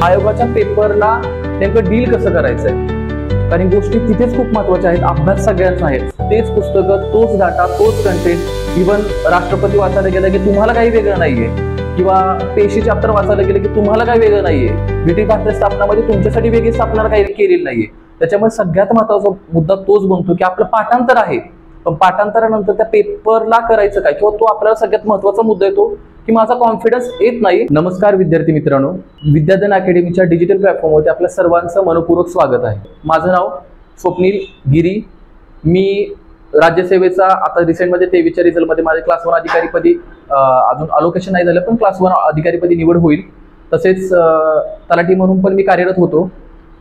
आयोगाच्या पेपरला नेमकं डील कसं करायचंय, कारण गोष्टी तिथेच खूप महत्वाच्या आहेत. अभ्यास सगळ्यांचा आहे, तेच पुस्तकं, तोच डाटा, तोच कंटेंट. इव्हन राष्ट्रपती वाचायला गेलं की तुम्हाला काही वेगळं नाहीये, किंवा पेशी चॅप्टर वाचायला गेलं की तुम्हाला काही वेगळं नाहीये. ब्रिटिश भारतीय स्थापनामध्ये तुमच्यासाठी वेगळी स्थापना काही केलेली नाहीये. त्याच्यामुळे सगळ्यात महत्वाचा मुद्दा तोच बनतो की आपलं पाठांतर आहे, पण पाठांतरानंतर त्या पेपरला करायचं काय, किंवा तो आपल्याला सगळ्यात महत्वाचा मुद्दा येतो की माझा कॉन्फिडन्स येत नाही. नमस्कार विद्यार्थी मित्रांनो, विद्याधन अकॅडमीच्या डिजिटल प्लॅटफॉर्मवरती आपल्या सर्वांचं मनपूर्वक स्वागत आहे. माझं नाव स्वप्नील गिरी. मी राज्यसेवेचा आता रिसेंटमध्ये 23च्या रिझल्टमध्ये माझ्या क्लास 1 अधिकारीपदी अजून अलोकेशन नाही झालं, पण क्लास 1 अधिकारीपदी निवड होईल. तसेच तलाठी म्हणून पण मी कार्यरत होतो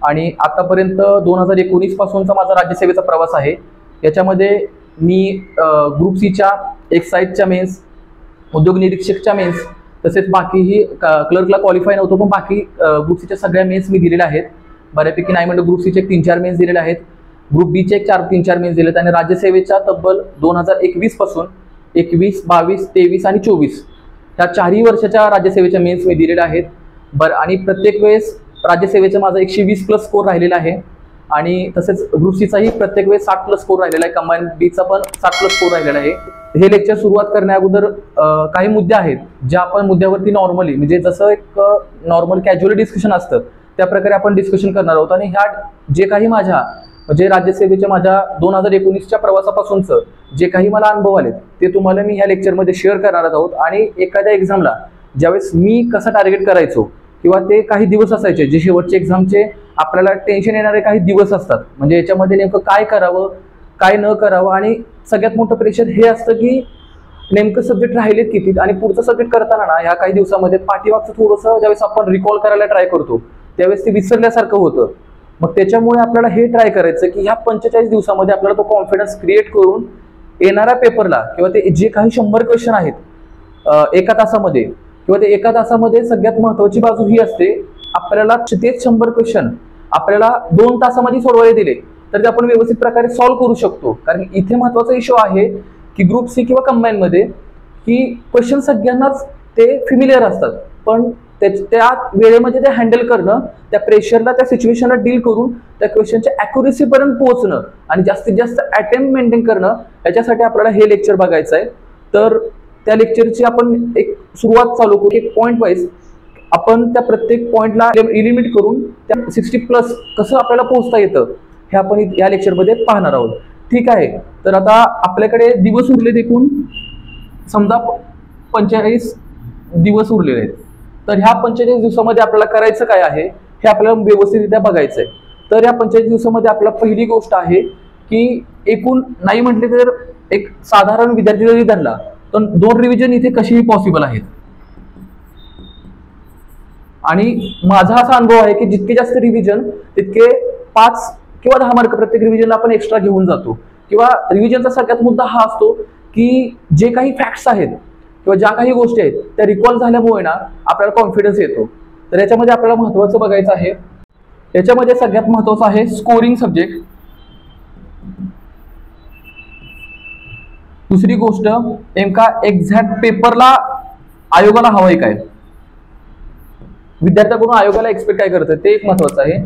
आणि आतापर्यंत 2019 पासूनचा माझा राज्यसेवेचा प्रवास आहे. याच्यामध्ये मी ग्रुप सीच्या एक्साईजच्या मेन्स, उद्योग निरीक्षकच्या मेन्स, तसेच बाकीही क्लर्कला क्वालिफाय नव्हतो, पण बाकी ग्रुप सीच्या सगळ्या मेन्स मी दिलेल्या आहेत. बऱ्यापैकी नाही म्हणजे ग्रुप सीचे 3-4 मेन्स दिलेले आहेत, ग्रुप बीचे 3-4 मेन्स दिलेत, आणि राज्यसेवेच्या तब्बल 2021 पासून 21, 22, 23 आणि 24 या 4ही वर्षाच्या राज्यसेवेच्या मेन्स मी दिलेल्या आहेत. आणि प्रत्येक वेळेस राज्यसेवेचा माझा 120+ स्कोर राहिलेला आहे, आणि तसेच ग्रुप सीचाही प्रत्येक वेळेस 60+ स्कोर राहिलेला आहे. कंबाईन बीचा पण 60+ स्कोर राहिलेला आहे. हे लेक्चर सुरुवात करण्या अगोदर काही मुद्दे आहेत ज्या आपण मुद्द्यावरती नॉर्मली म्हणजे जसं एक नॉर्मल कॅज्युअल डिस्कशन असतं त्या प्रकारे आपण डिस्कशन करणार आहोत. आणि ह्या जे काही माझ्या म्हणजे राज्यसेवेच्या माझ्या 2019च्या प्रवासापासूनचं जे काही मला अनुभव आले ते तुम्हाला मी ह्या लेक्चरमध्ये शेअर करणार आहोत. आणि एखाद्या एक्झामला ज्यावेळेस मी कसं टार्गेट करायचो, किंवा ते काही दिवस असायचे जे शेवटचे एक्झामचे आपल्याला टेन्शन येणारे काही दिवस असतात, म्हणजे याच्यामध्ये नेमकं काय करावं काय न करावं, आणि सगळ्यात मोठं प्रेशर हे असतं की नेमकं सब्जेक्ट राहिलेत किती, आणि पुढचं सब्जेक्ट करताना ना ह्या काही दिवसामध्ये पाठीमागचं थोडंसं ज्यावेळेस आपण रिकॉल करायला ट्राय करतो त्यावेळेस ते विसरल्यासारखं होतं. मग त्याच्यामुळे आपल्याला हे ट्राय करायचं की ह्या 45 दिवसामध्ये आपल्याला तो कॉन्फिडन्स क्रिएट करून येणाऱ्या पेपरला, किंवा ते जे काही 100 क्वेश्चन आहेत एका तासामध्ये, किंवा ते एका तासामध्ये सगळ्यात महत्वाची बाजू ही असते आपल्याला तेच 100 क्वेश्चन आपल्याला 2 तासामध्ये सोडवायला दिले तर ते आपण व्यवस्थित प्रकारे सॉल्व्ह करू शकतो. कारण इथे महत्वाचा इश्यू आहे की ग्रुप सी किंवा कंबाईनमध्ये की क्वेश्चन सगळ्यांनाच ते फिमिलियर असतात, पण त्या वेळेमध्ये ते हँडल करणं, त्या प्रेशरला, त्या सिच्युएशनला डील करून त्या क्वेश्चनच्या ॲक्युरेसीपर्यंत पोहोचणं आणि जास्तीत जास्त अटेम्प्ट मेंटेन करणं, याच्यासाठी आपल्याला हे लेक्चर बघायचं आहे. तर त्या लेक्चरची आपण एक सुरुवात चालू करू. एक पॉईंट वाईज आपण त्या प्रत्येक पॉईंटला इलिमिट करून त्या 60+ कसं आपल्याला पोहोचता येतं हे आपण या लेक्चरमध्ये पाहणार आहोत. ठीक आहे, तर आता आपल्याकडे दिवस उरलेत एकूण समजा 45 दिवस उरलेले आहेत. तर ह्या 45 दिवसामध्ये आपल्याला करायचं काय आहे हे आपल्याला व्यवस्थितरित्या बघायचं आहे. तर या 45 दिवसामध्ये आपल्याला पहिली गोष्ट आहे की एकूण नाही म्हटले तर एक साधारण विद्यार्थी जरी धरला तर 2 रिव्हिजन इथे कशीही पॉसिबल आहेत. आणि माझा असा अनुभव आहे की जितके जास्त रिव्हिजन तितके 5 किंवा 10 मार्क प्रत्येक रिव्हिजनला आपण एक्स्ट्रा घेऊन जातो. किंवा रिव्हिजनचा सगळ्यात मुद्दा हा असतो की जे काही फॅक्ट्स आहेत किंवा ज्या काही गोष्टी आहेत त्या रिकॉल झाल्यामुळे ना आपल्याला कॉन्फिडन्स येतो. तर याच्यामध्ये आपल्याला महत्त्वाचं बघायचं आहे, याच्यामध्ये सगळ्यात महत्त्वाचं आहे स्कोरिंग सब्जेक्ट. दुसरी गोष्ट नेमका एक्झॅक्ट पेपरला आयोगाला हवंय काय, विद्यार्थ्याकडून आयोगाला एक्सपेक्ट काय करतं ते एक महत्त्वाचं आहे.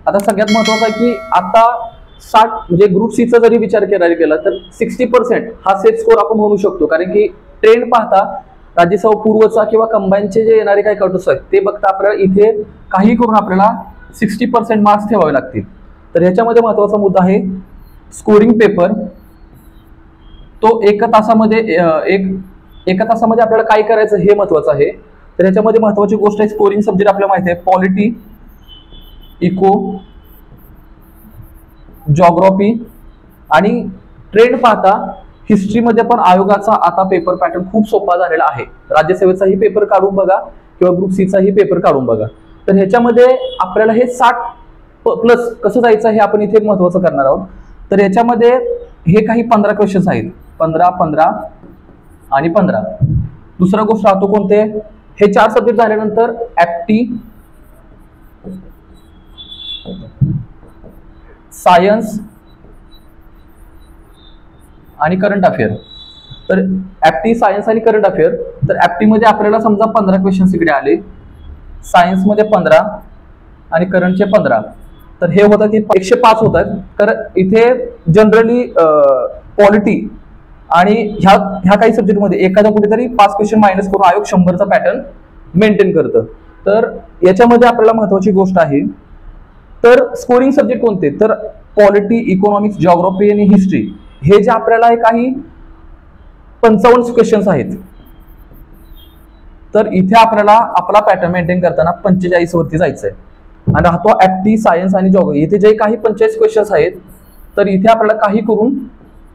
आता सगळ्यात महत्त्वाचं आहे की आता 60 म्हणजे ग्रुप सीचा जरी विचार करायला गेला तर 60% हा सेट स्कोर आपण म्हणू शकतो. कारण की ट्रेंड पाहता राज्यसेवा पूर्वचा किंवा कंबाईनचे जे येणारे काही कटऑफ आहेत ते बघता आपल्याला इथे काही करून आपल्याला 60% मार्क्स ठेवावे लागतील. तर ह्याच्यामध्ये महत्त्वाचा मुद्दा आहे स्कोरिंग पेपर. तो एका तासामध्ये आपल्याला काय करायचं हे महत्त्वाचं आहे. तर ह्याच्यामध्ये महत्त्वाची गोष्ट आहे स्कोरिंग सब्जेक्ट आपल्याला माहिती आहे पॉलिटी, इको, जॉग्राफी, आणि ट्रेंड पाहता हिस्ट्रीमध्ये पण आयोगाचा आता पेपर पॅटर्न खूप सोपा झालेला आहे. राज्यसेवेचाही पेपर काढून बघा किंवा ग्रुप सीचाही पेपर काढून बघा. तर ह्याच्यामध्ये आपल्याला हे 60+ कसं जायचं हे आपण इथे महत्त्वाचं करणार आहोत. तर याच्यामध्ये हे काही 15 क्वेश्चन्स आहेत, 15, 15 आणि 15. दुसरा गोष्ट राहतो कोणते, हे 4 सब्जेक्ट झाल्यानंतर ऍप्टी, सायन्स आणि करंट अफेअर. तर ऍप्टी, सायन्स आणि करंट अफेअर. तर ऍप्टी मध्ये आपल्याला समजा 15 क्वेश्चन्स इकडे आले, सायन्स मध्ये 15 आणि करंटचे 15. तर हे होतात की 105 होत आहेत. तर इथे जनरली पॉलिटी आणि ह्या काही सब्जेक्टमध्ये एखादा कुठेतरी 5 क्वेश्चन मायनस करून आयोग 100चा पॅटर्न मेंटेन करतं. तर याच्यामध्ये आपल्याला महत्वाची गोष्ट आहे, तर स्कोरिंग सब्जेक्ट कोणते, तर पॉलिटी, इकॉनॉमिक्स, जिओग्राफी आणि हिस्ट्री हे जे आपल्याला काही 55 क्वेश्चन्स आहेत. तर इथे आपल्याला आपला पॅटर्न मेंटेन करताना 45 वरती जायचंय. आणि राहतो ऍक्टी, सायन्स आणि जिओग्राफी, इथे जे काही 45 क्वेश्चन्स आहेत, तर इथे आपल्याला काही करून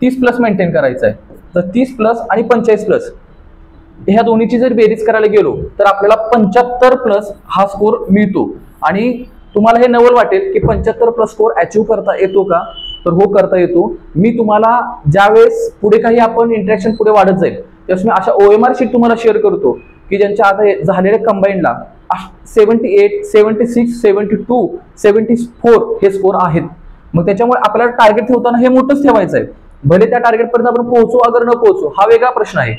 30 प्लस मेंटेन करायचं आहे. तर 30 प्लस आणि 45 प्लस ह्या दोन्हीची जर बेरीज करायला गेलो तर आपल्याला 75 प्लस हा स्कोर मिळतो. आणि तुम्हाला हे नवल वाटेल की 75 प्लस स्कोर अचीव्ह करता येतो का, तर हो, करता येतो. मी तुम्हाला ज्यावेळेस पुढे काही आपण इंटरॅक्शन पुढे वाढत जाईल त्यावेळेस मी अशा OMR शीट तुम्हाला शेअर करतो की ज्यांच्या आता झालेल्या कंबाईनला 78, 76, 72, 74 हे स्कोर आहेत. मग त्याच्यामुळे आपल्याला टार्गेट ठेवताना हे मोठंच ठेवायचं आहे. भले त्या टार्गेट पर्यंत आपण पोहोचू अगर न पोहोचू हा वेगळा प्रश्न आहे,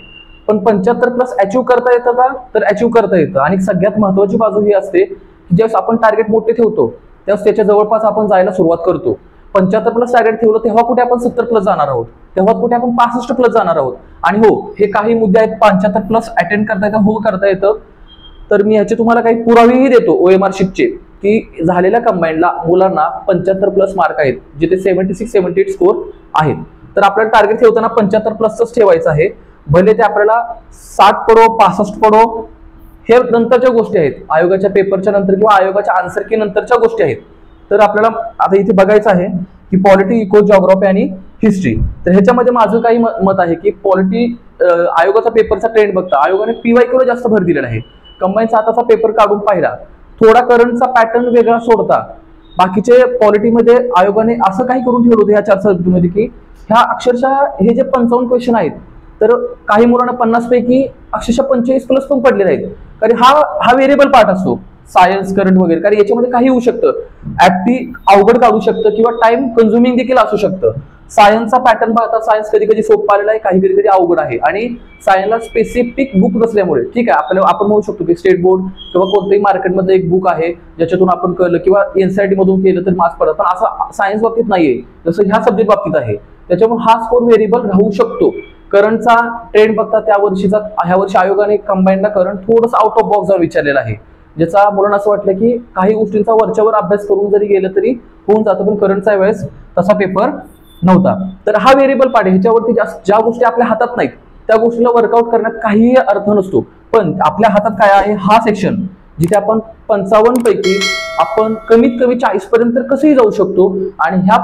पण 75 प्लस अचीव्ह करता येतं का, तर अचीव्ह करता येतं. आणि सगळ्यात महत्वाची बाजू ही असते की ज्यावेळेस आपण टार्गेट मोठे ठेवतो त्यावेळेस त्याच्या जवळपास आपण जायला सुरुवात करतो. 75 प्लस टार्गेट ठेवलं तेव्हा कुठे आपण 70 प्लस जाणार आहोत, तेव्हा कुठे आपण 65 प्लस जाणार आहोत. आणि हो, हे काही मुद्दे आहेत 75 प्लस अटेंड करता येतं, हो करता येतं. तर मी याचे तुम्हाला काही पुरावेही देतो OMR शीटचे की झालेल्या कंबाईनला मुलांना 75 प्लस मार्क आहेत, जिथे 76, 78 स्कोर आहेत. तर आपल्याला टार्गेट ठेवताना 75 प्लसच ठेवायचं आहे. भले ते आपल्याला 60 पडो, 65 पडो, हे नंतरच्या गोष्टी आहेत, आयोगाच्या पेपरच्या नंतर किंवा आयोगाच्या आन्सर की नंतरच्या गोष्टी आहेत. तर आपल्याला आता इथे बघायचं आहे की पॉलिटी, इको, जिओग्राफी आणि हिस्ट्री. तर ह्याच्यामध्ये माझं काही मत आहे की पॉलिटी आयोगाचा पेपरचा ट्रेंड बघता आयोगाने PYQ ला जास्त भर दिलेला आहे. कंबाईनचा आताचा पेपर काढून पाहिला, थोडा करंटचा पॅटर्न वेगळा सोडता बाकीचे पॉलिटीमध्ये आयोगाने असं काही करून ठेवलं होतं ह्या 4 सब्जेक्टमध्ये की ह्या अक्षरशः हे जे 55 क्वेश्चन आहेत तर काही मुलांना 50 पैकी अक्षरशः 45 प्लस पण पडलेले आहेत. कारण हा व्हेरिएबल पार्ट असतो, सायन्स, करंट वगैरे, कारण याच्यामध्ये काही होऊ शकतं. ऍक्टी अवघड काढू शकतं किंवा टाइम कन्झ्युमिंग देखील असू शकतं. सायन्सचा पॅटर्न पाहता सायन्स कधी कधी सोपं आलेला आहे, काही कधी कधी अवघड आहे. आणि सायन्सला स्पेसिफिक बुक नसल्यामुळे ठीक आहे, आपल्याला आपण म्हणू शकतो की स्टेट बोर्ड किंवा कोणत्याही मार्केटमध्ये एक बुक आहे ज्याच्यातून आपण कळलं किंवा NCERT मधून केलं तर मार्क्स पडतात, पण असं सायन्स बाबतीत नाहीये, जसं ह्या सब्जेक्ट बाबतीत आहे. त्याच्यामुळे हा स्कोर व्हेरिएबल राहू शकतो. करंटचा ट्रेंड बघता ह्या वर्षी आयोगाने कंबाईनला करंट थोडंसं आउट ऑफ बॉक्स जाऊन विचारलेला आहे, ज्याचा मुलांना असं वाटलं की काही गोष्टींचा वरच्यावर अभ्यास करून जरी गेलं तरी होऊन जातं, पण करंटच्या वेळेस तसा पेपर नव्हता. तर हा व्हेरिएबल पार्ट आहे, ह्याच्यावरती ज्या गोष्टी आपल्या हातात नाहीत त्या गोष्टीला वर्कआउट करण्यात काहीही अर्थ नसतो. पण आपल्या हातात काय आहे, हा सेक्शन जिथे आपण 55 पैकी आपण कमीत कमी 40 पर्यंत कसंही जाऊ शकतो, आणि ह्या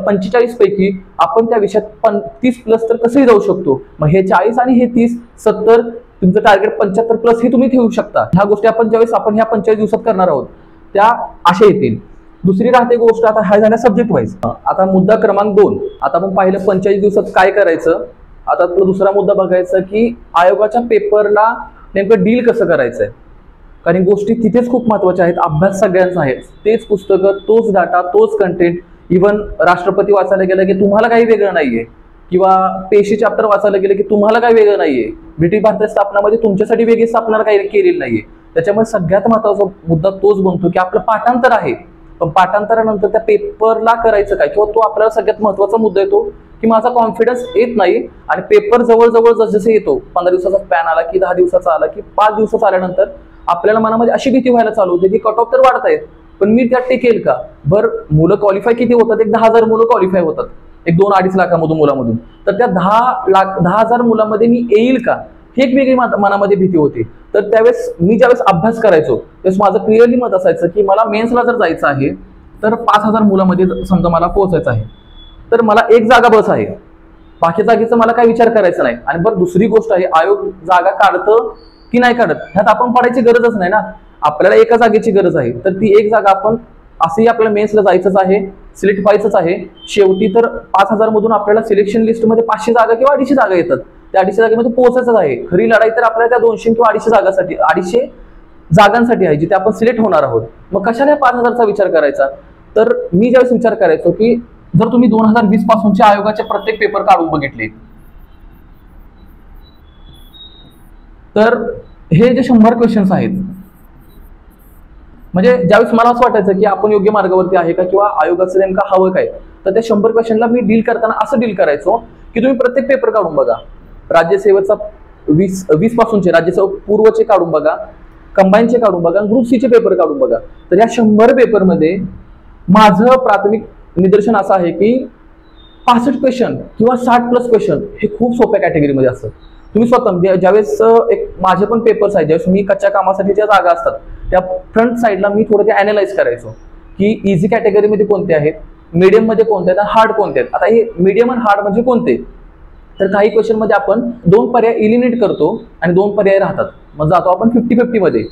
45 पैकी आपण त्या विषयात 30 प्लस तर कसंही जाऊ शकतो. मग हे 40 आणि हे 30, 70, तुमचं टार्गेट 75 प्लस हे तुम्ही ठेवू शकता. ह्या गोष्टी आपण ज्यावेळेस आपण ह्या 45 दिवसात करणार आहोत त्या अशा येतील. दुसरी राहते गोष्ट, आता हा झाला सब्जेक्ट वाईज. आता मुद्दा क्रमांक 2, आता आपण पाहिलं 45 दिवसात काय करायचं. आता आपला दुसरा मुद्दा बघायचा की आयोगाच्या पेपरला नेमकं डील कसं करायचंय, कारण गोष्टी तिथेच खूप महत्वाच्या आहेत. अभ्यास सगळ्यांचा आहे, तेच पुस्तकं, तोच डाटा, तोच कंटेंट. इव्हन राष्ट्रपती वाचायला गेलं की तुम्हाला काही वेगळं नाहीये, किंवा पेशी चॅप्टर वाचायला गेलं की तुम्हाला काही वेगळं नाहीये. ब्रिटिश भारताच्या स्थापनामध्ये तुमच्यासाठी वेगळी स्थापना काही केलेली नाहीये. त्याच्यामुळे सगळ्यात महत्वाचा मुद्दा तोच बनतो की आपलं पाठांतर आहे, पण पाठांतरानंतर त्या पेपरला करायचं काय, किंवा तो आपल्याला सगळ्यात महत्वाचा मुद्दा येतो की माझा कॉन्फिडन्स येत नाही. आणि पेपर जवळजवळ जसं येतो, 15 दिवसाचा स्पॅन आला की 10 दिवसाचा आला की 5 दिवसाचा आल्यानंतर आपल्याला मनामध्ये अशी भीती व्हायला चालू होते की कट ऑफ तर वाढत आहेत, पण मी त्यात टिकेल का. बरं, मुलं क्वालिफाय किती होतात, एक 10,000 मुलं क्वालिफाय होतात एक 2-2.5 लाखामधून मुलामधून. तर त्या 10,000 मुलांमध्ये मी येईल का, ही एक वेगळी मनामध्ये भीती होती. तर त्यावेळेस मी ज्यावेळेस अभ्यास करायचो त्यावेळेस माझं क्लिअरली मत असायचं की मला मेन्सला जर जायचं आहे तर 5,000 मुलांमध्ये समजा मला पोहोचायचं आहे, तर मला एक जागा बस आहे, बाकी जागेचा मला काही विचार करायचा नाही. आणि बरं, दुसरी गोष्ट आहे, आयोग जागा काढतं की नाही काढत ह्यात आपण पडायची गरजच नाही ना. आपल्याला एका जागेची गरज आहे, तर ती एक जागा आपण असंही आपल्याला मेन्सला जायचंच आहे, सिलेक्ट व्हायचंच आहे. शेवटी तर 5,000 मधून आपल्याला सिलेक्शन लिस्टमध्ये 500 जागा किंवा 250 जागा येतात, त्या 250 जागेमध्ये पोहोचायचंच आहे. खरी लढाई तर आपल्याला त्या 200 किंवा 250 जागांसाठी आहे जिथे आपण सिलेक्ट होणार आहोत. मग कशाला 5,000चा विचार करायचा. तर मी ज्यावेळेस विचार करायचो की जर तुम्ही 2020 पासूनचे आयोगाचे प्रत्येक पेपर काढून बघितले तर हे जे 100 क्वेश्चन्स आहेत म्हणजे ज्यावेळेस मला असं वाटायचं की आपण योग्य मार्गावरती आहे का किंवा आयोगाचं नेमकं हवं काय, तर त्या 100 क्वेश्चनला मी डील करताना असं डील करायचो की तुम्ही प्रत्येक पेपर काढून बघा, राज्यसेवेचा 20 पासूनचे राज्यसेवा पूर्वचे काढून बघा, कंबाईनचे काढून बघा, ग्रुप सीचे पेपर काढून बघा. तर या 100 पेपरमध्ये माझं प्राथमिक निदर्शन असं आहे की 65 क्वेश्चन किंवा 60+ क्वेश्चन हे खूप सोप्या कॅटेगरीमध्ये असतात. तुम्ही स्वतः ज्यावेळेस एक माझे पण पेपर्स आहेत, ज्यावेळेस मी कच्च्या कामासाठी ज्या जागा असतात त्या फ्रंट साईडला मी थोडं ते अॅनालाइज करायचो की इझी कॅटेगरीमध्ये कोणते आहेत, मीडियम मध्ये कोणते आहेत, हार्ड कोणते आहेत. आता हे मीडियम आणि हार्ड म्हणजे कोणते, तर काही क्वेश्चन मध्ये आपण 2 पर्याय इलिमिनेट करतो आणि 2 पर्याय राहतात, मग जातो आपण 50-50 मध्ये.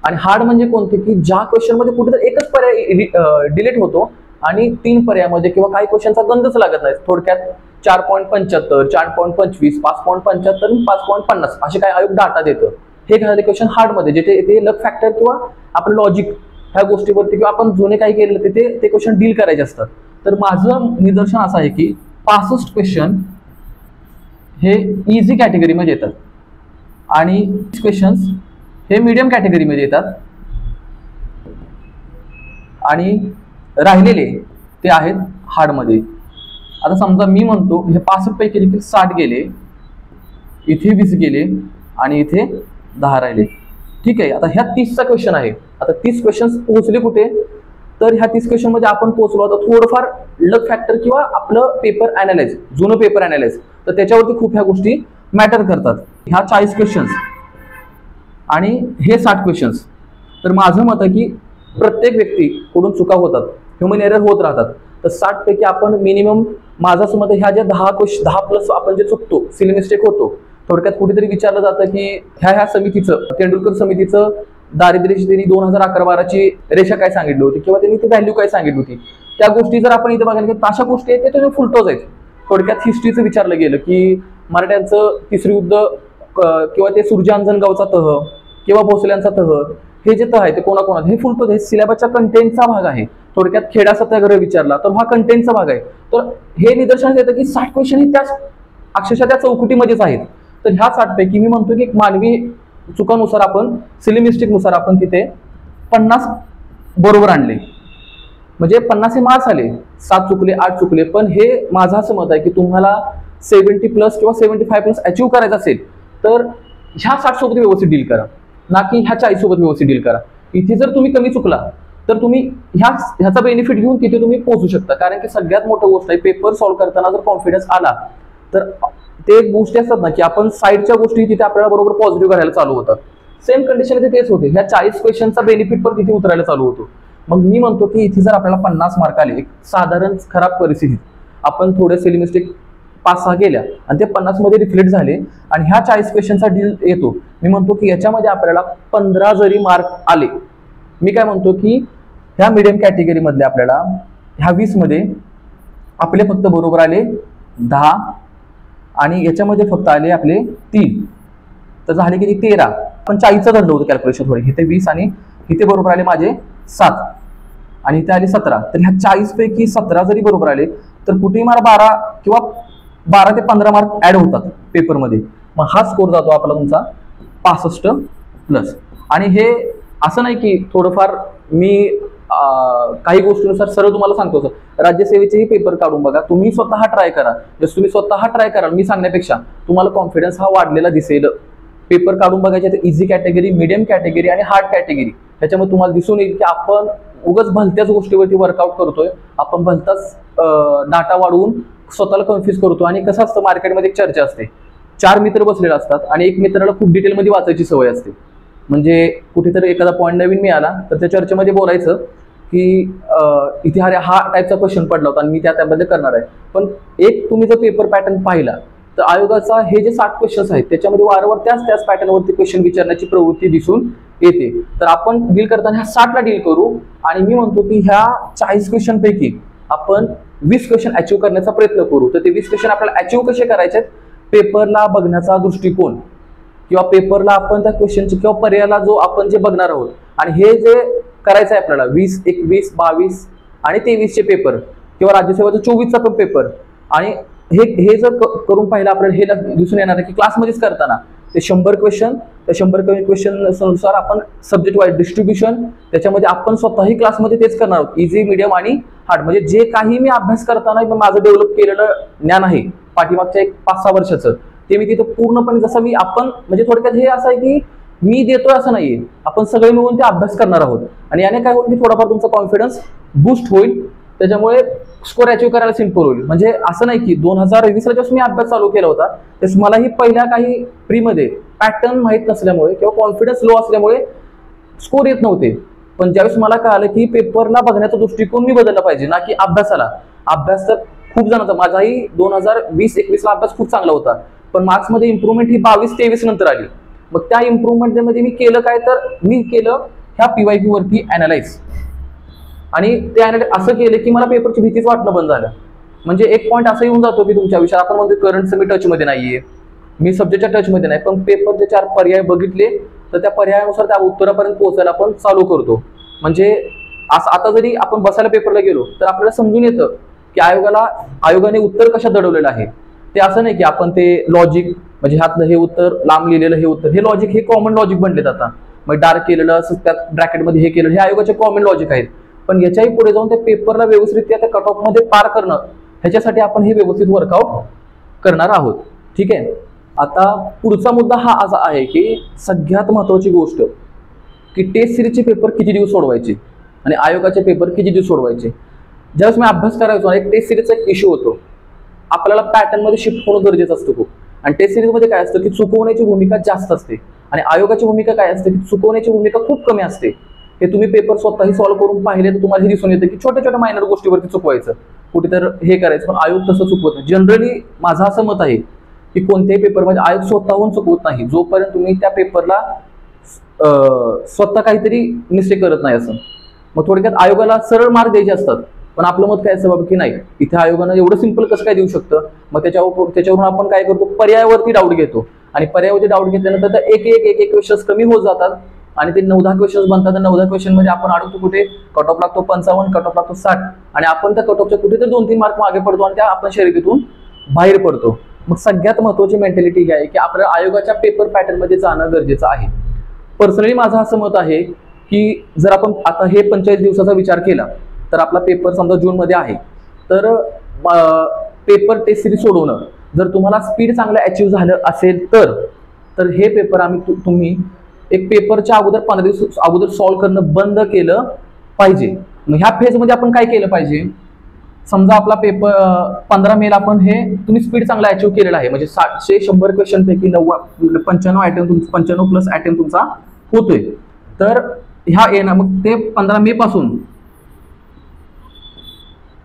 आणि हार्ड म्हणजे कोणते की ज्या क्वेश्चन मध्ये कुठेतरी एकच पर्याय डिलीट होतो आणि 3 पर्यायामध्ये किंवा काही क्वेश्चनचा गंधच लागत नाही. थोडक्यात 4.75, 4.25, 5.75 आणि 5.50 असे काही आयोग डाटा देतं. हे झाले क्वेश्चन हार्ड मध्ये, जिथे ते लक फॅक्टर किंवा आपलं लॉजिक ह्या गोष्टीवरती किंवा आपण जुने काही केलेलं ते क्वेश्चन डील करायचे असतात. तर माझं निदर्शन असं आहे की 65 क्वेश्चन हे इझी कॅटेगरीमध्ये येतात आणि क्वेश्चन्स हे मीडियम कॅटेगरीमध्ये येतात आणि राहिलेले ते आहेत हार्डमध्ये. आता समजा मी म्हणतो हे 65 पैकी देखील 60 गेले, इथे 20 गेले आणि इथे 10 राहिले. ठीक आहे, आता ह्या 30चा क्वेश्चन आहे. आता 30 क्वेश्चन पोहोचले कुठे, तर ह्या 30 क्वेश्चन मध्ये आपण पोहोचलो आता थोडंफार लक फॅक्टर किंवा आपलं पेपर अनालाइज, जुनं पेपर अनालाइज, तर त्याच्यावरती खूप ह्या गोष्टी मॅटर करतात. ह्या 40 क्वेश्चन्स आणि हे 60 क्वेश्चन्स. तर माझं मत आहे की प्रत्येक व्यक्तीकडून चुका होतात, ह्युमन एरर होत राहतात. तर 60 पैकी आपण मिनिमम, माझं असं मत आहे, ह्या ज्या 10+ आपण जे चुकतो, सिली मिस्टेक होतो. थोडक्यात कुठेतरी विचारलं जातं की ह्या समितीचं, तेंडुलकर समितीचं दारिद्र्याची त्यांनी 2011-12ची रेषा काय सांगितली होती किंवा त्यांनी ती व्हॅल्यू काय सांगितली होती, त्या गोष्टी जर आपण इथे बघायला गेलो अशा गोष्टी आहेत, ते तुम्ही फुलटोज आहेत. थोडक्यात हिस्ट्रीचं विचारलं गेलं की मराठ्यांचं तिसरी युद्ध किंवा ते सुरजांजनगावचा तह किंवा भोसल्यांचा तह, हे जे तह आहे ते कोणाकोणाचं, हे फुलटोज हे सिलेबसच्या कंटेंटचा भाग आहे. थोडक्यात खेडा सत्याग्रह विचारला तर हा कंटेंटचा भाग आहे. तर हे निदर्शन देतं की 60 क्वेश्चन हे त्याच अक्षरशः त्या चौकटीमध्येच आहेत. तर ह्या 60 पैकी मी म्हणतो की मानवी चुकानुसार आपण, सिली मिस्टेकनुसार आपण तिथे 50 बरोबर आणले, म्हणजे 50 हे मार्क्स आले. 7 चुकले, 8 चुकले. पण हे माझं असं मत आहे की तुम्हाला 70+ किंवा 75+ अचीव्ह करायचं असेल तर ह्या 60 सोबत व्यवस्थित डील करा, ना की ह्या 40 सोबत व्यवस्थित डील करा. इथे जर तुम्ही कमी चुकला तर तुम्ही ह्याचा बेनिफिट घेऊन तिथे तुम्ही पोहोचू शकता. कारण की सगळ्यात मोठं गोष्ट आहे, पेपर सॉल्व्ह करताना जर कॉन्फिडन्स आला तर ते एक गोष्टी असतात ना की आपण साईडच्या गोष्टी तिथे आपल्याला बरोबर पॉझिटिव्ह करायला चालू होतात. सेम कंडिशन इथे तेच होते, ह्या 40 क्वेश्चनचा बेनिफिट पण तिथे उतरायला चालू होतो. मग मी म्हणतो की इथे जर आपल्याला 50 मार्क आले, साधारण खराब परिस्थितीत आपण थोडे सिली मिस्टेक 5-6 गेल्या आणि ते 50 मध्ये रिफ्लेक्ट झाले आणि ह्या 40 क्वेश्चनचा डील येतो, मी म्हणतो की याच्यामध्ये आपल्याला 15 जरी मार्क आले, मी काय म्हणतो की ह्या मीडियम कॅटेगरी मधले आपल्याला ह्या 20 मध्ये आपले फक्त बरोबर आले 10 आणि याच्यामध्ये फक्त आले आपले 3, तर झाले किती 13. पण 40चं धरलं होतं कॅल्क्युलेशन थोडे, इथे 20 आणि इथे बरोबर आले माझे 7 आणि इथे आले 17. तर ह्या 40 पैकी 17 जरी बरोबर आले तर कुठेही मला 12 किंवा 12 ते 15 मार्क ऍड होतात पेपरमध्ये. मग हा स्कोर जातो आपला तुमचा 65+. आणि हे असं नाही की थोडंफार मी काही गोष्टीनुसार सरळ तुम्हाला सांगतो, राज्यसेवेचेही पेपर काढून बघा, तुम्ही स्वतः ट्राय करा. जसं तुम्ही स्वतः ट्राय कराल मी सांगण्यापेक्षा तुम्हाला कॉन्फिडन्स हा वाढलेला दिसेल. पेपर काढून बघायचे तर इझी कॅटेगरी, मीडियम कॅटेगरी आणि हार्ड कॅटेगरी, त्याच्यामध्ये तुम्हाला दिसून येईल की आपण उगाच भलत्याच गोष्टीवरती वर्कआउट करतोय, आपण भलताच डाटा वाढवून स्वतःला कन्फ्युज करतो. आणि कसं असतं, मार्केटमध्ये एक चर्चा असते, 4 मित्र बसलेले असतात आणि एक मित्राला खूप डिटेलमध्ये वाचायची सवय असते. म्हणजे कुठेतरी एखादा पॉईंट नवीन मिळाला तर त्या चर्चेमध्ये बोलायचं की इथे हा टाईपचा क्वेश्चन पडला होता आणि मी त्याबद्दल करणार आहे. पण एक तुम्ही जर पेपर पॅटर्न पाहिला तर आयोगाचा हे जे 60 क्वेश्चन्स आहेत त्याच्यामध्ये वारंवार त्याच पॅटर्नवरती क्वेश्चन विचारण्याची प्रवृत्ती दिसून येते. तर आपण डील करताना ह्या 60ला डील करू आणि मी म्हणतो की ह्या 40 क्वेश्चन पैकी आपण 20 क्वेश्चन अचीव्ह करण्याचा प्रयत्न करू. तर ते 20 क्वेश्चन आपल्याला अचीव्ह कसे करायचे, पेपरला बघण्याचा दृष्टिकोन किंवा पेपरला आपण त्या क्वेश्चनची किंवा पर्यायाला जो आपण जे बघणार आहोत, आणि हे जे करायचं आहे आपल्याला 20, 21, 22 आणि 23चे पेपर किंवा राज्यसेवेचा 24चा पण पेपर, आणि हे जर करून पाहिलं आपल्याला हे दिसून येणार आहे की क्लासमध्येच करताना ते 100 क्वेश्चन त्या 100 क्वेश्चन नुसार आपण सब्जेक्ट वाईज डिस्ट्रीब्युशन, त्याच्यामध्ये आपण स्वतःही क्लासमध्ये तेच करणार आहोत, इझी, मीडियम आणि हार्ड. म्हणजे जे काही मी अभ्यास करताना माझं डेव्हलप केलेलं ज्ञान आहे पाठीमागच्या एक 5-6 वर्षाचं, ते मी तिथं पूर्णपणे जसं मी आपण म्हणजे थोडक्यात हे असं आहे की मी देतोय असं नाहीये, आपण सगळे मिळून ते अभ्यास करणार आहोत. आणि याने काय होईल की थोडाफार तुमचा कॉन्फिडन्स बूस्ट होईल, त्याच्यामुळे स्कोर अचीव्ह करायला सिम्पल होईल. म्हणजे असं नाही की 2020 ला जेव्हा मी अभ्यास चालू केला होता तेच मलाही पहिल्या काही प्रीमध्ये पॅटर्न माहीत नसल्यामुळे किंवा कॉन्फिडन्स लो असल्यामुळे स्कोर येत नव्हते. पण ज्यावेळेस मला कळालं की पेपरला बघण्याचा दृष्टिकोन मी बदलला पाहिजे, ना की अभ्यासाला. अभ्यास तर खूप जणांचा, माझाही 2020-21 ला अभ्यास खूप चांगला होता, पण मार्क्समध्ये इम्प्रूव्हमेंट ही 22-23 नंतर आली. मग त्या इम्प्रूव्हमेंटमध्ये मी केलं काय, तर मी केलं ह्या PYQ वरती अॅनालाइज. आणि ते असं केलं की मला पेपरची भीतीच वाटणं बंद झालं. म्हणजे एक पॉईंट असं येऊन जातो की तुमच्या विषयात आपण म्हणतो करंटचं मी टचमध्ये नाहीये, मी सब्जेक्टच्या टचमध्ये नाही, पण पेपरचे 4 पर्याय बघितले तर त्या पर्यायानुसार त्या उत्तरापर्यंत पोहोचायला आपण चालू करतो. म्हणजे असं आता जरी आपण बसायला पेपरला गेलो तर आपल्याला समजून येतं की आयोगाने उत्तर कशा दडवलेलं आहे. ते असं नाही की आपण ते लॉजिक म्हणजे ह्यातलं हे उत्तर, लांब लिहिलेलं हे उत्तर, हे लॉजिक, हे कॉमन लॉजिक बनलेत आता. मग डार्क केलेलं असं त्यात ब्रॅकेटमध्ये हे केलं, हे आयोगाचे कॉमन लॉजिक आहेत. पण याच्याही पुढे जाऊन त्या पेपरला व्यवस्थितरित्या त्या कट ऑफ मध्ये पार करणं, ह्याच्यासाठी आपण हे व्यवस्थित वर्कआउट करणार आहोत. ठीक आहे. आता पुढचा मुद्दा हा असा आहे की सगळ्यात महत्वाची गोष्ट की टेस्ट सिरीजचे पेपर किती दिवस सोडवायचे आणि आयोगाचे पेपर किती दिवस सोडवायचे. ज्यावेळेस मी अभ्यास करायचो एक टेस्ट सिरीजचा एक इश्यू होतो, आपल्याला पॅटर्न मध्ये शिफ्ट होणं गरजेचं असतं खूप. आणि टेस्ट सिरीज मध्ये काय असतं की चुकवण्याची भूमिका जास्त असते आणि आयोगाची भूमिका काय असते की चुकवण्याची भूमिका खूप कमी असते. हे तुम्ही पेपर स्वतःही सॉल्व्ह करून पाहिले तर तुम्हाला हे दिसून येतं की छोट्या छोट्या मायनर गोष्टीवरती चुकवायचं, कुठे तर हे करायचं, पण आयोग तसं चुकवत नाही. जनरली माझं असं मत आहे की कोणत्याही पेपरमध्ये आयोग स्वतःहून चुकवत नाही जोपर्यंत तुम्ही त्या पेपरला स्वतः काहीतरी मिस्टेक करत नाही असं. मग थोडक्यात आयोगाला सरळ मार्क द्यायचे असतात, पण आपलं मत काय असतं बाबा की नाही, इथे आयोगानं एवढं सिंपल कसं काय देऊ शकतं. मग त्याच्यावरून आपण काय करतो, पर्यायावरती डाऊट घेतो आणि पर्यायावरती डाऊट घेतल्यानंतर एक क्वेश्चन्स कमी होत जातात आणि ते 9-10 क्वेश्चन्स बनतात. 9-10 क्वेश्चन मध्ये आपण अडकतो कुठे, कट ऑफ लागतो 55, कट ऑफ लागतो 60 आणि आपण त्या कट ऑफच्या कुठेतरी 2-3 मार्क मागे पडतो आणि त्या आपण शर्यतीतून बाहेर पडतो. मग सगळ्यात महत्त्वाची मेंटॅलिटी ही आहे की आपल्याला आयोगाच्या पेपर पॅटर्न मध्ये जाणं गरजेचं आहे. पर्सनली माझं असं मत आहे की जर आपण आता हे 45 दिवसाचा विचार केला तर आपला पेपर समजा जून मध्ये आहे, तर पेपर टेस्ट सिरीज सोडवणं जर तुम्हाला स्पीड चांगलं अचीव्ह झालं असेल तर हे पेपर तुम्ही एक पेपरच्या अगोदर 15 दिवस अगोदर सॉल्व्ह करणं बंद केलं पाहिजे. मग ह्या फेजमध्ये आपण काय केलं पाहिजे, समजा आपला पेपर 15 मेला आपण हे तुम्ही स्पीड चांगला अचीव्ह केलेला आहे, म्हणजे 100 क्वेश्चन पैकी 95 अटेम्प्ट 95 प्लस अटेम्प्ट तुमचा होतोय, तर ह्या येणार. मग ते 15 मे पासून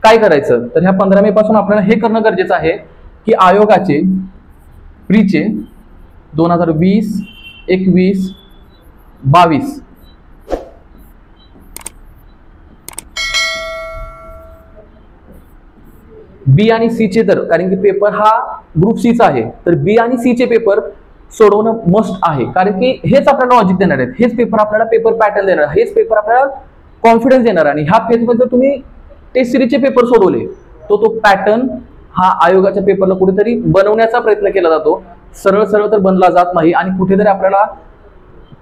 काय करायचं, तर ह्या 15 मे पासून आपल्याला हे करणं गरजेचं आहे की आयोगाचे प्रीचे 2020, 21, 22 बी आणि सी चे, तर कारण की पेपर हा ग्रुप सी चा आहे, तर बी आणि सी चे पेपर सोडवणं मस्ट आहे. कारण की हेच आपल्याला लॉजिक देणार आहेत, हेच पेपर आपल्याला पेपर पॅटर्न देणार, हेच पेपर आपल्याला कॉन्फिडन्स देणार. आणि ह्या फेजमध्ये तुम्ही टेस्ट सिरीजचे पेपर सोडवले तो पॅटर्न हा आयोगाच्या पेपरला कुठेतरी बनवण्याचा प्रयत्न केला जातो. सरळ तर बनला जात नाही आणि कुठेतरी आपल्याला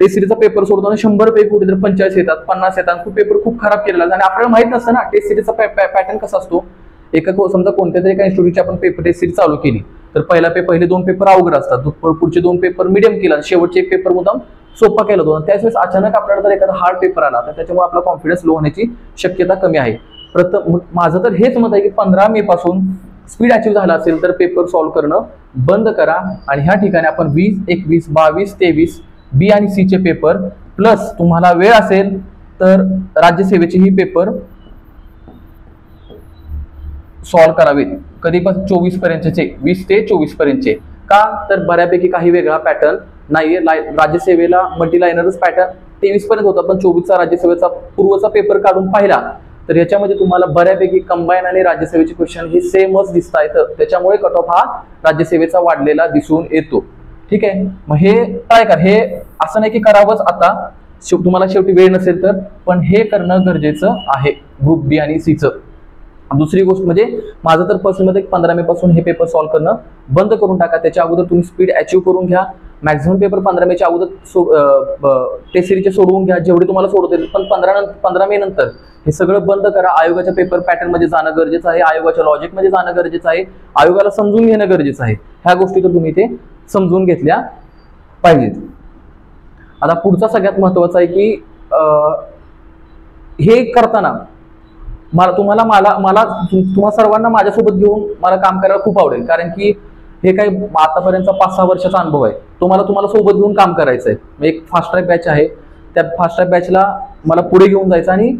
टेस्ट सिरीजचा पेपर सोडताना 100 पैकी कुठेतरी 45 येतात, 50 येतात, पेपर खूप खराब केलेला आणि आपल्याला माहित नसतं ना टेस्ट सिरीजचा पॅटर्न कसा असतो. समजा कोणत्या तरी एका इन्स्टिट्यूटची आपण पेपर टेस्ट सिरीज चालू केली तर पहिले 2 पेपर अवघड असतात, पुढचे 2 पेपर मिडियम केला, शेवटचे एक पेपर मुद्दाम सोपा केला दोन. त्याच वेळेस अचानक आपल्याला जर एखादा हार्ड पेपर आला तर त्याच्यामुळे आपला कॉन्फिडन्स लो होण्याची शक्यता कमी आहे. माझं तर हेच मत आहे की 15 मे पासून स्पीड अचीव्ह झाला असेल तर पेपर सॉल्व्ह करणं बंद करा. आणि ह्या ठिकाणी आपण 20, 21, 22, 23 बी आणि सी चे पेपर प्लस तुम्हाला वेळ असेल तर राज्यसेवेचे ही पेपर सॉल्व्ह करावेत. कधीपासून 24 पर्यंतचे, 20 ते 24 पर्यंतचे. का तर बऱ्यापैकी काही वेगळा पॅटर्न नाहीये. राज्यसेवेला मल्टी लायनरच पॅटर्न 23 पर्यंत होता, पण 24चा राज्यसेवेचा पूर्वचा पेपर काढून पाहिला तर याच्यामध्ये तुम्हाला बऱ्यापैकी कंबाईन आणि राज्यसेवेचे क्वेश्चन हे सेमच दिसत आहेत. त्याच्यामुळे कट ऑफ हा राज्यसेवेचा वाढलेला दिसून येतो. ठीक आहे. मग हे ट्राय कर, हे असं नाही की करावंच आता तुम्हाला शेवटी वेळ नसेल तर, पण हे करणं गरजेचं आहे ग्रुप बी आणि सी चं. दुसरी गोष्ट म्हणजे माझं तर पर्सनल मध्ये 15 मे पासून हे पेपर सॉल्व्ह करणं बंद करून टाका. त्याच्या अगोदर तुम्ही स्पीड अचीव्ह करून घ्या. मॅक्झिमम पेपर 15 मेच्या अगोदर टेस्ट सिरीजचे सोडवून घ्या जेवढे तुम्हाला सोडवता येईल, पण 15 मे नंतर हे सगळं बंद करा. आयोगाच्या पेपर पॅटर्न मध्ये जाणं गरजेचं आहे, आयोगाच्या लॉजिक मध्ये जाणं गरजेचं आहे, आयोगाला समजून घेणं गरजेचं आहे. ह्या गोष्टी तर तुम्ही ते समजून घेतल्या पाहिजेत. आता पुढचा सगळ्यात महत्वाचा आहे की हे करताना तुम्हा सर्वांना माझ्यासोबत घेऊन मला काम करायला खूप आवडेल, कारण की हे काही आतापर्यंतचा 5-6 वर्षाचा अनुभव आहे. तुम्हाला सोबत घेऊन काम करायचं आहे. एक फास्ट ट्रॅक बॅच आहे, त्या फास्ट ट्रॅक बॅचला मला पुढे घेऊन जायचं आणि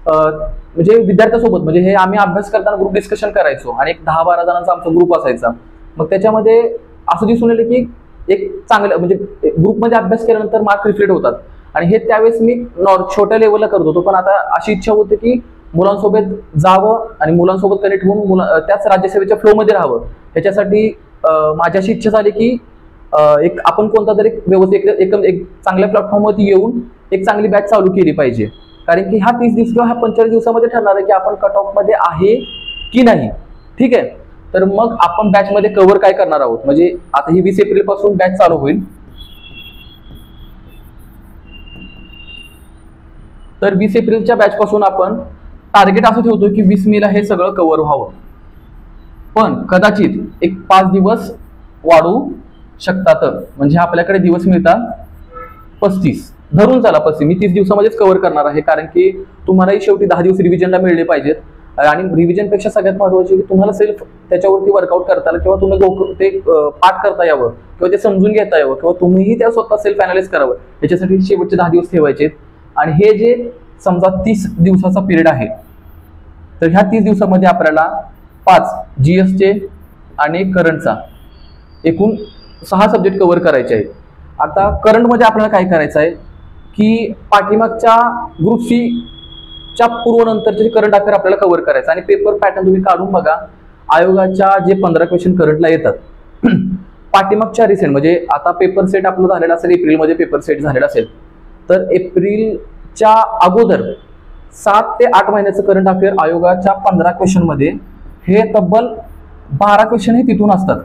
म्हणजे विद्यार्थ्यांसोबत म्हणजे हे आम्ही अभ्यास करताना ग्रुप डिस्कशन करायचो आणि एक 10-12 जणांचा आमचा ग्रुप असायचा. मग त्याच्यामध्ये असं दिसून आलं की एक चांगलं म्हणजे ग्रुपमध्ये अभ्यास केल्यानंतर मार्क रिफ्लेक्ट होतात आणि हे त्यावेळेस मी छोट्या लेवलला करत होतो. पण आता अशी इच्छा होती की मुलांसोबत जावं आणि मुलांसोबत कनेक्ट होऊन त्याच राज्यसेवेच्या फ्लोमध्ये राहावं. ह्याच्यासाठी माझी अशी इच्छा झाली की एक आपण कोणता तरी व्यवस्थित एक चांगल्या प्लॅटफॉर्मवरती येऊन एक चांगली बॅच चालू केली पाहिजे, कारण की हा 30 दिवस किंवा ह्या 45 दिवसामध्ये ठरणार आहे की आपण कट ऑफ मध्ये आहे की नाही. ठीक आहे, तर मग आपण बॅच मध्ये कव्हर काय करणार आहोत. म्हणजे आता ही 20 एप्रिल पासून बॅच चालू होईल. तर 20 एप्रिलच्या बॅच पासून आपण टार्गेट असं ठेवतो की 20 मेला हे सगळं कव्हर व्हावं, पण कदाचित एक 5 दिवस वाढू शकतात. म्हणजे आपल्याकडे दिवस मिळतात 35, धरून चला 35. मी 30 दिवसामध्येच कव्हर करणार आहे, कारण की तुम्हालाही शेवटी 10 दिवस रिव्हिजनला मिळले पाहिजेत. आणि रिव्हिजनपेक्षा सगळ्यात महत्त्वाचे की तुम्हाला सेल्फ त्याच्यावरती वर्कआउट करता आलं, किंवा तुम्ही ते पाठ करता यावं, किंवा ते समजून घेता यावं, किंवा तुम्हीही त्या स्वतः सेल्फ अनालाइज करावं. याच्यासाठी शेवटचे 10 दिवस ठेवायचे. आणि हे जे समजा 30 दिवसाचा पिरियड आहे, तर ह्या 30 दिवसामध्ये आपल्याला 5 GSचे आणि करंटचा एकूण 6 सब्जेक्ट कव्हर करायचे आहेत. आता करंटमध्ये आपल्याला काय करायचं आहे की पाठीमागच्या ग्रुप सी च्या पूर्वनंतरचे करंट अफेअर आपल्याला कव्हर करायचं आणि पेपर पॅटर्न तुम्ही काढून बघा. आयोगाच्या जे 15 क्वेश्चन करंटला येतात पाठीमागच्या रिसेंट म्हणजे आता पेपर सेट आपलं झालेला असेल, एप्रिलमध्ये पेपर सेट झालेला असेल, तर एप्रिलच्या अगोदर 7 ते 8 महिन्याचं करंट अफेअर आयोगाच्या 15 क्वेश्चन मध्ये हे तब्बल 12 क्वेश्चन हे तिथून असतात.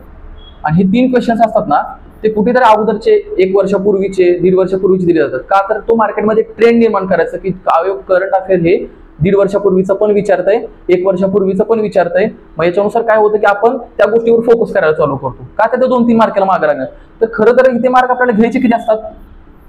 आणि हे 3 क्वेश्चन्स असतात ना, ते कुठेतरी अगोदरचे 1 वर्षापूर्वीचे 1.5 वर्षापूर्वीचे दिले जातात. का तर तो मार्केटमध्ये ट्रेंड निर्माण करायचा की आयोग करंट अफेअर हे 1.5 वर्षापूर्वीचं पण विचारतंय, 1 वर्षापूर्वीचं पण विचारतंय. मग याच्यानुसार काय होतं की आपण त्या गोष्टीवर फोकस करायला चालू करतो. का त्या 2-3 मार्काला मागे लागणार. तर खरं तर इथे मार्क आपल्याला घ्यायचे किती असतात,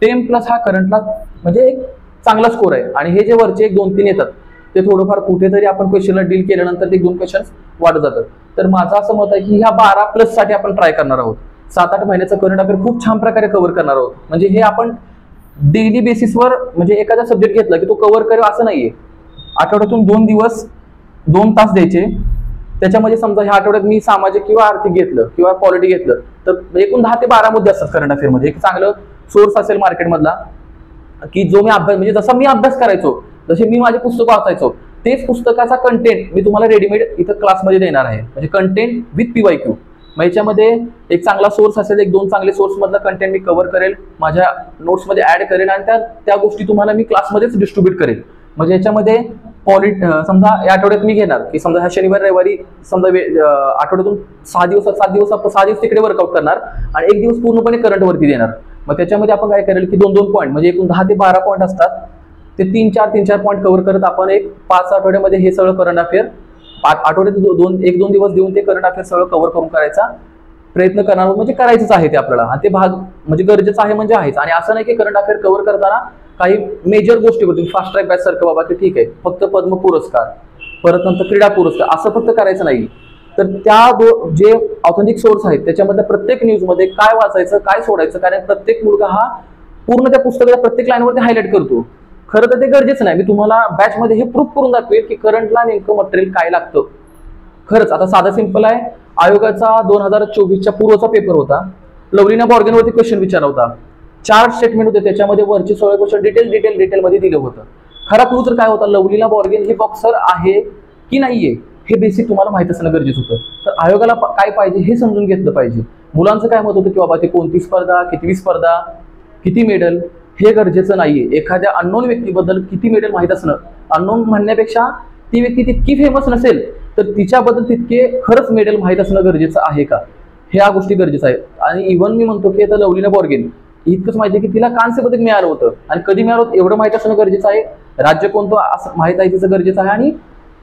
10+ हा करंटला म्हणजे एक चांगला स्कोर आहे. आणि हे जे वरचे 1-2-3 येतात ते थोडंफार कुठेतरी आपण क्वेश्चनला डील केल्यानंतर ते 2 क्वेश्चन वाढत जातात. तर माझं असं मत आहे की ह्या 12+ साठी आपण ट्राय करणार आहोत. 7-8 महिन्याचं करंट अफेअर खूप छान प्रकारे कव्हर करणार आहोत. म्हणजे हे आपण डेली बेसिसवर म्हणजे एखादा सब्जेक्ट घेतला की तो कव्हर करेल असं नाहीये. आठवड्यातून 2 दिवस 2 तास द्यायचे. त्याच्यामध्ये समजा ह्या आठवड्यात मी सामाजिक किंवा आर्थिक घेतलं किंवा पॉलिटी घेतलं, तर एकूण 10 ते 12 मुद्दे असतात करंट अफेअर मध्ये. एक चांगलं सोर्स असेल मार्केटमधला की जो मी अभ्यास म्हणजे जसा मी अभ्यास करायचो, जसे मी माझे पुस्तक वाचायचो, तेच पुस्तकाचा कंटेंट मी तुम्हाला रेडीमेड इथं क्लासमध्ये देणार आहे. म्हणजे कंटेंट विथ PYQ. मग याच्यामध्ये एक चांगला सोर्स असेल, 1-2 चांगले सोर्स मधला कंटेंट मी कव्हर करेल, माझ्या नोट्समध्ये ऍड करेल आणि त्या गोष्टी तुम्हाला मी क्लासमध्येच डिस्ट्रीब्यूट करेल. म्हणजे याच्यामध्ये समजा या आठवड्यात मी घेणार की समजा ह्या शनिवार रविवारी समजा आठवड्यातून 6 दिवस तिकडे वर्कआउट करणार आणि 1 दिवस पूर्णपणे करंट वरती देणार. मग त्याच्यामध्ये आपण काय करेल की 2-2 पॉईंट म्हणजे एकूण 10 ते 12 पॉईंट असतात, ते 3-4 पॉईंट कव्हर करत आपण एक 5 आठवड्यामध्ये हे सगळं करंट अफेअर आठवड्यात 1-2 दिवस देऊन ते करंट अफेअर सगळं कव्हर करून करायचा प्रयत्न करणार. म्हणजे करायचंच आहे ते आपल्याला, आणि ते भाग म्हणजे गरजेचं आहे म्हणजे आहेच. आणि असं नाही की करंट अफेअर कव्हर करताना काही मेजर गोष्टी तुम्ही फास्ट ट्रॅक बॅच सारखं बाबा की ठीक आहे फक्त पद्म पुरस्कार परत नंतर क्रीडा पुरस्कार असं फक्त करायचं नाही. तर त्या जे ऑथेंटिक सोर्स आहेत त्याच्यामध्ये प्रत्येक न्यूजमध्ये काय वाचायचं काय सोडायचं, कारण प्रत्येक मुलगा हा पूर्ण त्या पुस्तकाच्या प्रत्येक लाईनवरती हायलाइट करतो. खरं तर ते गरजेचं नाही. मी तुम्हाला बॅच मध्ये हे प्रूफ करून दाखवेल की करंटला नेमकं मटेरियल काय लागतं. खरंच आता साधा सिंपल आहे. आयोगाचा 2024च्या पूर्वचा पेपर होता. लवलीना बॉर्गेनवरती क्वेश्चन विचारला होता. 4 स्टेटमेंट होते, त्याच्यामध्ये वरचे 16 क्वेश्चन डिटेल मध्ये दिलं होतं. खरा क्लू तर काय होता, लवलीना बॉर्गेन हे बॉक्सर आहे की नाहीये हे बेसिक तुम्हाला माहित असणं गरजेचं होतं. तर आयोगाला काय पाहिजे हे समजून घेतलं पाहिजे. मुलांचं काय मत होतं की बाबा ते कोणती स्पर्धा, कितवी स्पर्धा, किती मेडल, हे गरजेचं नाहीये. एखाद्या अननोन व्यक्तीबद्दल किती मेडल माहित असणं, अननोन म्हणण्यापेक्षा ती व्यक्ती तितकी फेमस नसेल तर तिच्याबद्दल तितके खरंच मेडल माहित असणं गरजेचं आहे का, ह्या गोष्टी गरजेचं आहे. आणि इव्हन मी म्हणतो की आता लवलीना बॉर्गेन इतकंच माहिती आहे की तिला कांस्य पदक मिळालं होतं, आणि कधी मिळालं होतं एवढं माहिती असणं गरजेचं आहे. राज्य कोणतं असं माहित आहे तिचं गरजेचं आहे, आणि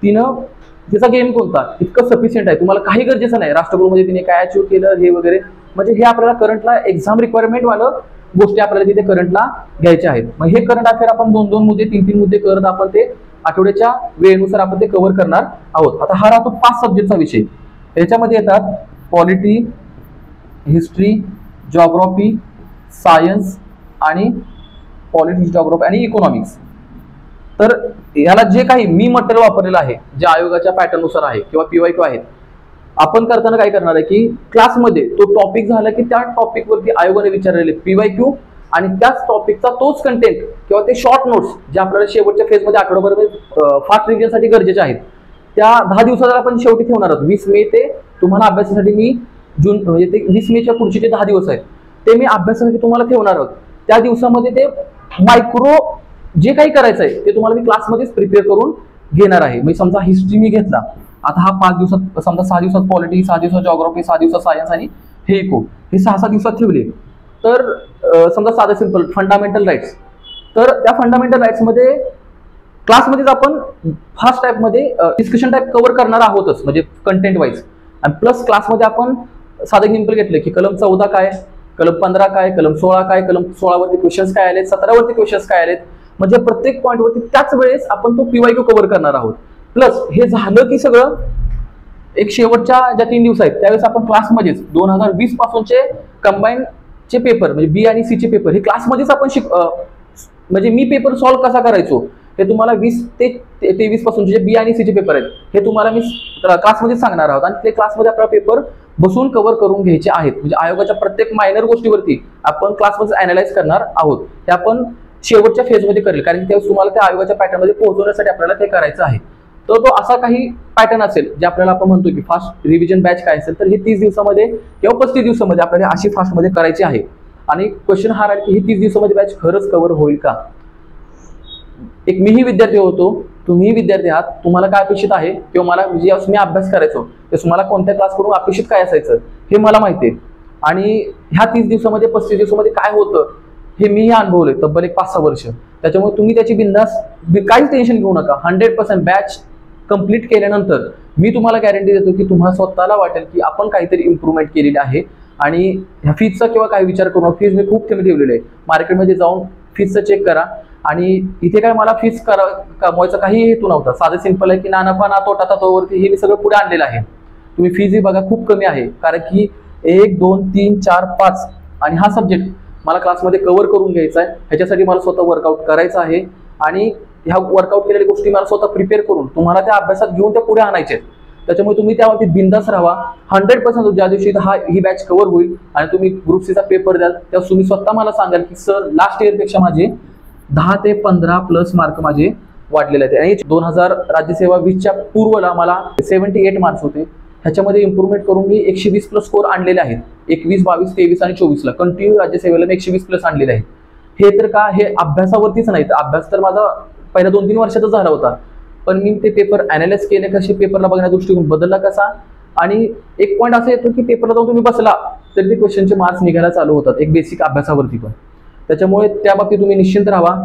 तिनं तिचा गेम कोणता इतकं सफिशियंट आहे. तुम्हाला काही गरजेचं नाही राष्ट्रकुलमध्ये तिने काय अचीव्ह केलं हे वगैरे, म्हणजे हे आपल्याला करंटला एक्झाम रिक्वायरमेंट वालं गोष्टी आपल्याला तिथे करंटला घ्यायच्या आहेत. मग हे करंट अफेअर आपण 2-2 मुद्दे 3-3 मुद्दे करत आपण ते आठवड्याच्या वेळेनुसार आपण ते कव्हर करणार आहोत. आता हा राहतो 5 सब्जेक्टचा विषय. याच्यामध्ये येतात पॉलिटी, हिस्ट्री, जॉग्राफी, सायन्स आणि पॉलिटिक्स, जॉग्राफी आणि इकॉनॉमिक्स. तर याला जे काही मी मटेरियल वापरलेलं आहे जे आयोगाच्या पॅटर्ननुसार आहे किंवा PYQ आहेत, आपण करताना काय करणार आहे की क्लासमध्ये तो टॉपिक झाला की त्या टॉपिकवरती आयोगाने विचारलेले PYQ आणि त्याच टॉपिकचा तोच कंटेंट किंवा ते शॉर्ट नोट्स जे आपल्याला शेवटच्या फेजमध्ये आठवड्याभर फास्ट रिव्हिजनसाठी गरजेचे आहेत, त्या 10 दिवसाला आपण शेवटी ठेवणार आहोत. 20 मे ते तुम्हाला अभ्यासासाठी मी जून म्हणजे ते 20 मेच्या पुढचे जे 10 दिवस आहेत ते मी अभ्यासासाठी तुम्हाला ठेवणार आहोत. त्या दिवसामध्ये ते मायक्रो जे काही करायचं आहे ते तुम्हाला मी क्लासमध्येच प्रिपेअर करून घेणार आहे. मी समजा हिस्ट्री मी घेतला, आता हा 5 दिवसात, समजा 6 दिवसात पॉलिटी, 6 दिवसात जॉग्राफी, 6 दिवसात सायन्स आणि हे इको, हे 6-6 दिवसात ठेवले. तर समजा साधं सिंपल फंडामेंटल राईट्स, तर त्या फंडामेंटल राईट्समध्ये क्लासमध्येच आपण फास्ट टाईपमध्ये डिस्कशन टाईप कव्हर करणार आहोतच, म्हणजे कंटेंट वाईज. आणि प्लस क्लासमध्ये आपण साधं एक्झाम्पल घेतलं की कलम 14 काय, कलम 15 काय, कलम 16 काय, कलम 16 वरती क्वेश्चन्स काय आलेत, 17 वरती क्वेश्चन्स काय आलेत, म्हणजे प्रत्येक पॉईंटवरती त्याच वेळेस आपण तो PYQ कव्हर करणार आहोत. प्लस हे झालं की सगळं एक शेवटच्या ज्या 3 दिवस आहेत त्यावेळेस आपण क्लासमध्येच 2020 पासूनचे कंबाईनचे पेपर म्हणजे B आणि C चे पेपर हे क्लासमध्येच आपण म्हणजे मी पेपर सॉल्व्ह कसा करायचो हे तुम्हाला 20 ते 23 पासूनचे जे B आणि C चे पेपर आहेत हे तुम्हाला मी क्लासमध्ये सांगणार आहोत. आणि ते क्लासमध्ये आपला पेपर बसून कव्हर करून घ्यायचे आहेत. म्हणजे आयोगाच्या प्रत्येक मायनर गोष्टीवरती आपण क्लासमध्ये अनालाइज करणार आहोत. ते आपण शेवटच्या फेजमध्ये करेल, कारण त्यावेळेस तुम्हाला त्या आयोगाच्या पॅटर्नमध्ये पोहोचवण्यासाठी आपल्याला ते करायचं आहे. तर तो असा काही पॅटर्न असेल जे आपल्याला आपण म्हणतो की फास्ट रिव्हिजन बॅच काय असेल, तर ही 30 दिवसामध्ये किंवा 35 दिवसामध्ये आपल्याला अशी फास्टमध्ये करायची आहे. आणि क्वेश्चन हा राहील की ही 30 दिवसामध्ये बॅच खरंच कव्हर होईल का. एक मीही विद्यार्थी होतो, तुम्हीही विद्यार्थी आहात, तुम्हाला काय अपेक्षित आहे किंवा मला ज्यावेळेस मी अभ्यास करायचो ते तुम्हाला कोणत्या क्लास करून अपेक्षित काय असायचं हे मला माहिती आहे. आणि ह्या 30 दिवसामध्ये 35 दिवसामध्ये काय होतं हे मीही अनुभवलंय तब्बल एक 5-6 वर्ष. त्याच्यामुळे तुम्ही त्याची बिंदास काहीच टेन्शन घेऊ नका. 100% बॅच कंप्लीट केल्यानंतर मी तुम्हाला गॅरंटी देतो की तुम्हाला स्वतःला वाटेल की आपण काहीतरी इम्प्रूव्हमेंट केलेली आहे. आणि ह्या फीजचा किंवा काही विचार करू नका. फीज मी खूप कमी ठेवलेली आहे. मार्केटमध्ये जाऊन फीजचं चेक करा. आणि इथे काय मला फीज कमवायचा काही हेतू नव्हता. साधं सिंपल आहे की ना नफा ना तोटा तत्वावरती हे मी सगळं पुढे आणलेलं आहे. तुम्ही फीजही बघा खूप कमी आहे, कारण की 1, 2, 3, 4, 5 आणि हा सब्जेक्ट मला क्लासमध्ये कव्हर करून घ्यायचा आहे. ह्याच्यासाठी मला स्वतः वर्कआउट करायचं आहे. आणि ह्या वर्कआउट केलेल्या गोष्टी मला स्वतः प्रिपेअर करून तुम्हाला त्या अभ्यासात घेऊन त्या पुढे आणायचे आहेत. त्याच्यामुळे तुम्ही त्यावरती बिंदास राहा. 100% ज्या दिवशी ही बॅच कव्हर होईल आणि तुम्ही ग्रुप सीचा पेपर द्याल तेव्हा तुम्ही स्वतः मला सांगाल की सर लास्ट इयरपेक्षा माझे 10 ते 15 प्लस मार्क माझे वाढलेले आहेत. आणि 2000 राज्यसेवा 20च्या पूर्वला मला 78 मार्क्स होते. ह्याच्यामध्ये इम्प्रूव्हमेंट करून मी 120 प्लस स्कोर आणलेले आहेत. 21, 22, 23 आणि 24ला कंटिन्यू राज्यसेवेला मी 120 प्लस आणलेले आहेत. हे तर का हे अभ्यासावरतीच नाही, तर अभ्यास तर माझा पहिल्या 2-3 वर्षाचा झाला होता, पण मी ते पेपर अनालाइज केले कसे, पेपरला बघण्या दृष्टिकोन बदलला कसा. आणि एक पॉईंट असा येतो की पेपरला जाऊन तुम्ही बसला तरी ते क्वेश्चनचे मार्क्स निघायला चालू होतात एक बेसिक अभ्यासावरती पण. त्याच्यामुळे त्या बाबतीत तुम्ही निश्चिंत राहा.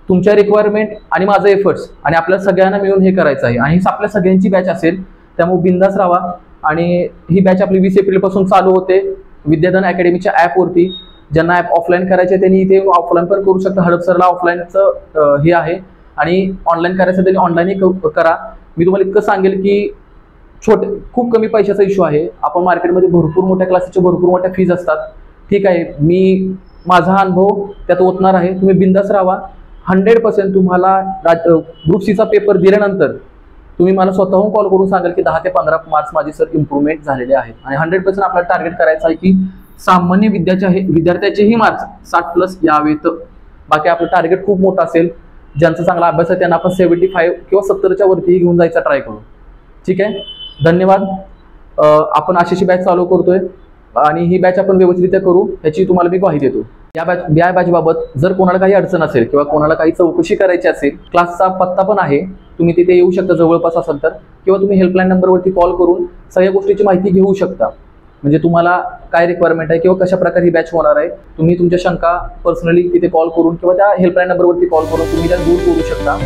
तुमच्या रिक्वायरमेंट आणि माझं एफर्ट्स आणि आपल्या सगळ्यांना मिळून हे करायचं आहे. आणि आपल्या सगळ्यांची बॅच असेल, त्यामुळे बिंदास राहा. आणि ही बॅच आपली 20 एप्रिलपासून चालू होते विद्याधन अकॅडमीच्या ॲपवरती. ज्यांना ॲप ऑफलाईन करायचे त्यांनी इथे ऑफलाईन पण करू शकता. हडपसरला ऑफलाईनचं हे आहे आणि ऑनलाईन करायचं त्यांनी ऑनलाईनही करा. मी तुम्हाला इतकं सांगेल की खूप कमी पैशाचा इश्यू आहे. आपण मार्केटमध्ये भरपूर मोठ्या क्लासेसच्या भरपूर मोठ्या फीज असतात. ठीक आहे, मी माझा अनुभव त्यात ओतणार आहे. तुम्ही बिंदास राहा. 100% तुम्हाला ग्रुप सीचा पेपर दिल्यानंतर तुम्ही मला स्वतःहून कॉल करून सांगाल की 10 ते 15 मार्क्स माझे सर इम्प्रूव्हमेंट झालेले आहेत. आणि 100% आपल्याला टार्गेट करायचं आहे की सामान्य विद्यार्थ्याचेही मार्क्स 60 प्लस यावेत. बाकी आपलं टार्गेट खूप मोठं असेल. ज्यांचा चांगला अभ्यास आहे त्यांना आपण 75 किंवा 70च्या वरतीही घेऊन जायचा ट्राय करू. ठीक आहे, धन्यवाद. आपण अशी बॅच चालू करतोय आणि ही बॅच आपण व्यवस्थितरित्या करू याची तुम्हाला मी ग्वाही देतो. या बॅच बाबत जर कोणाला काही अडचण असेल किंवा कोणाला काही चौकशी करायची असेल, क्लासचा पत्ता पण आहे, तुम्ही तिथे येऊ शकता जवळपास असाल तर, किंवा तुम्ही हेल्पलाईन नंबरवरती कॉल करून सगळ्या गोष्टीची माहिती घेऊ शकता. म्हणजे तुम्हाला काय रिक्वायरमेंट आहे किंवा कशा प्रकारे ही बॅच होणार आहे, तुम्ही तुमच्या शंका पर्सनली तिथे कॉल करून किंवा त्या हेल्पलाईन नंबरवरती कॉल करून तुम्ही त्या दूर करू शकता.